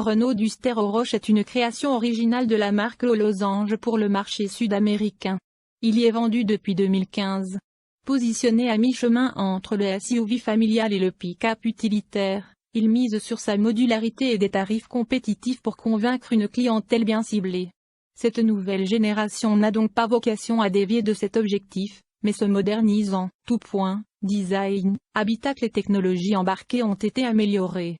Renault Duster Oroch est une création originale de la marque aux losanges pour le marché sud-américain. Il y est vendu depuis 2015. Positionné à mi-chemin entre le SUV familial et le pick-up utilitaire, il mise sur sa modularité et des tarifs compétitifs pour convaincre une clientèle bien ciblée. Cette nouvelle génération n'a donc pas vocation à dévier de cet objectif, mais se modernise en tout point, design, habitacle et technologies embarquées ont été améliorées.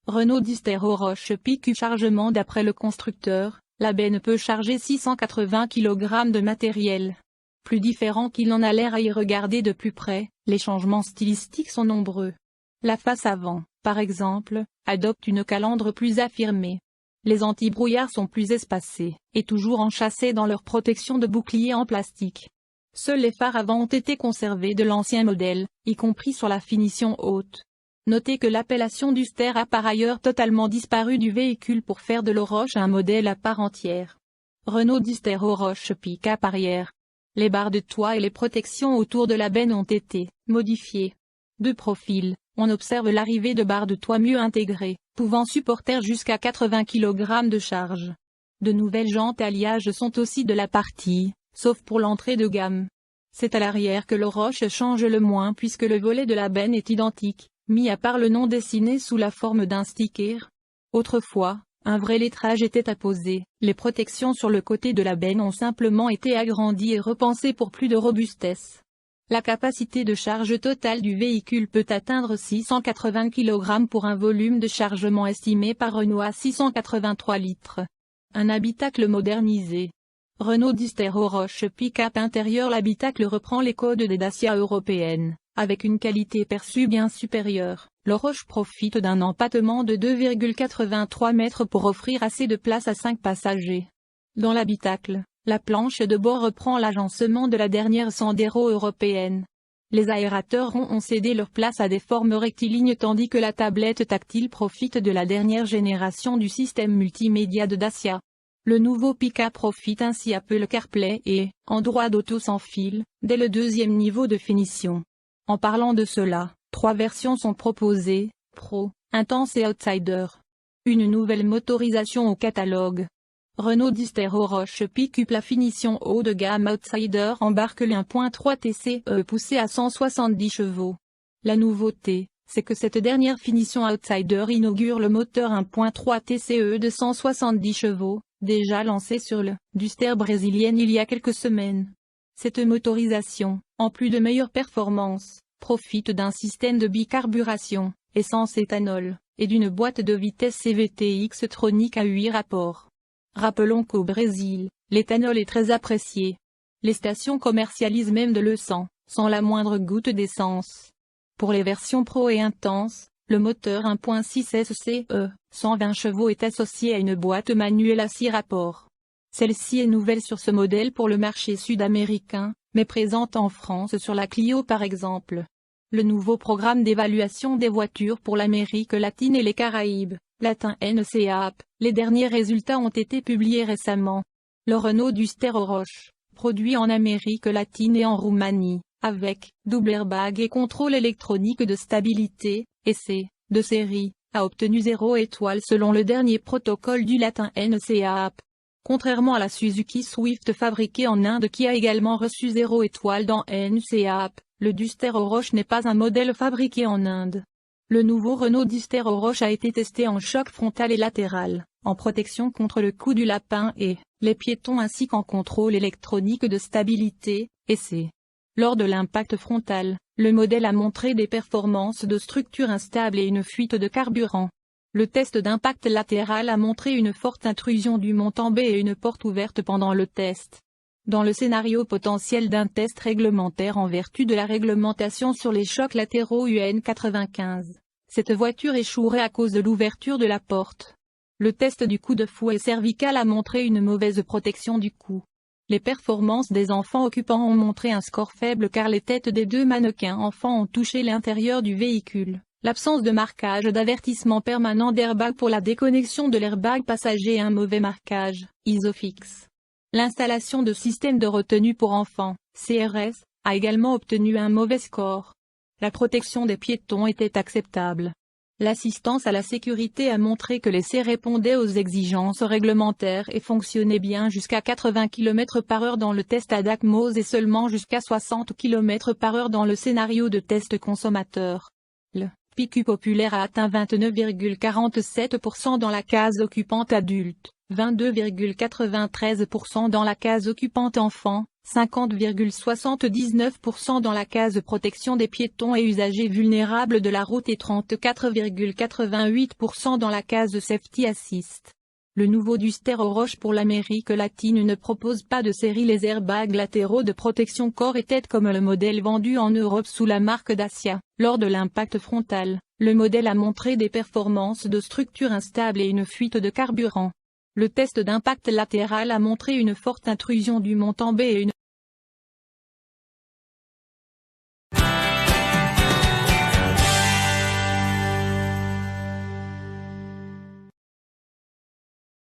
Renault Duster Oroch pick-up chargement. D'après le constructeur, la benne peut charger 680 kg de matériel. Plus différent qu'il en a l'air à y regarder de plus près, les changements stylistiques sont nombreux. La face avant, par exemple, adopte une calandre plus affirmée. Les anti-brouillards sont plus espacés, et toujours enchâssés dans leur protection de bouclier en plastique. Seuls les phares avant ont été conservés de l'ancien modèle, y compris sur la finition haute. Notez que l'appellation Duster a par ailleurs totalement disparu du véhicule pour faire de l'Oroch un modèle à part entière. Renault Duster Oroch pick-up arrière. Les barres de toit et les protections autour de la benne ont été modifiées. De profil, on observe l'arrivée de barres de toit mieux intégrées, pouvant supporter jusqu'à 80 kg de charge. De nouvelles jantes alliages sont aussi de la partie, sauf pour l'entrée de gamme. C'est à l'arrière que l'Oroch change le moins puisque le volet de la benne est identique, mis à part le nom dessiné sous la forme d'un sticker. Autrefois, un vrai lettrage était apposé, les protections sur le côté de la benne ont simplement été agrandies et repensées pour plus de robustesse. La capacité de charge totale du véhicule peut atteindre 680 kg pour un volume de chargement estimé par Renault à 683 litres. Un habitacle modernisé. Renault Duster Oroch pick-up intérieur. L'habitacle reprend les codes des Dacia européennes, avec une qualité perçue bien supérieure. L'Oroch profite d'un empattement de 2,83 mètres pour offrir assez de place à 5 passagers. Dans l'habitacle, la planche de bord reprend l'agencement de la dernière Sandero européenne. Les aérateurs ronds ont cédé leur place à des formes rectilignes tandis que la tablette tactile profite de la dernière génération du système multimédia de Dacia. Le nouveau pick-up profite ainsi Apple CarPlay et Android Auto sans fil, dès le deuxième niveau de finition. En parlant de cela, 3 versions sont proposées, Pro, Intense et Outsider. Une nouvelle motorisation au catalogue. Renault Duster Oroch pick-up. La finition haut de gamme Outsider embarque le 1.3 TCE poussé à 170 chevaux. La nouveauté, c'est que cette dernière finition Outsider inaugure le moteur 1.3 TCE de 170 chevaux, déjà lancé sur le Duster brésilienne il y a quelques semaines. Cette motorisation, en plus de meilleures performances, profite d'un système de bicarburation, essence-éthanol, et d'une boîte de vitesse CVT X-tronique à 8 rapports. Rappelons qu'au Brésil, l'éthanol est très apprécié. Les stations commercialisent même de l'essence, sans la moindre goutte d'essence. Pour les versions Pro et Intense, le moteur 1.6 SCE, 120 chevaux est associé à une boîte manuelle à 6 rapports. Celle-ci est nouvelle sur ce modèle pour le marché sud-américain, mais présente en France sur la Clio par exemple. Le nouveau programme d'évaluation des voitures pour l'Amérique latine et les Caraïbes, latin NCAP, les derniers résultats ont été publiés récemment. Le Renault Duster Oroch, produit en Amérique latine et en Roumanie, avec double airbag et contrôle électronique de stabilité, essai, de série, a obtenu 0 étoile selon le dernier protocole du latin NCAP. Contrairement à la Suzuki Swift fabriquée en Inde qui a également reçu 0 étoile dans NCAP, le Duster Oroch n'est pas un modèle fabriqué en Inde. Le nouveau Renault Duster Oroch a été testé en choc frontal et latéral, en protection contre le coup du lapin et les piétons ainsi qu'en contrôle électronique de stabilité, essai. Lors de l'impact frontal, le modèle a montré des performances de structure instable et une fuite de carburant. Le test d'impact latéral a montré une forte intrusion du montant B et une porte ouverte pendant le test. Dans le scénario potentiel d'un test réglementaire en vertu de la réglementation sur les chocs latéraux UN 95, cette voiture échouerait à cause de l'ouverture de la porte. Le test du coup de fouet cervical a montré une mauvaise protection du cou. Les performances des enfants occupants ont montré un score faible car les têtes des 2 mannequins enfants ont touché l'intérieur du véhicule. L'absence de marquage d'avertissement permanent d'airbag pour la déconnexion de l'airbag passager et un mauvais marquage, Isofix. L'installation de système de retenue pour enfants, CRS, a également obtenu un mauvais score. La protection des piétons était acceptable. L'assistance à la sécurité a montré que l'essai répondait aux exigences réglementaires et fonctionnait bien jusqu'à 80 km/h dans le test ADAC-MOS et seulement jusqu'à 60 km/h dans le scénario de test consommateur. Le PQ populaire a atteint 29,47% dans la case occupante adulte, 22,93% dans la case occupante enfant, 50,79% dans la case protection des piétons et usagers vulnérables de la route et 34,88% dans la case Safety Assist. Le nouveau Duster aux roches pour l'Amérique latine ne propose pas de série. Les airbags latéraux de protection corps et tête comme le modèle vendu en Europe sous la marque Dacia. Lors de l'impact frontal, le modèle a montré des performances de structure instables et une fuite de carburant. Le test d'impact latéral a montré une forte intrusion du montant B et une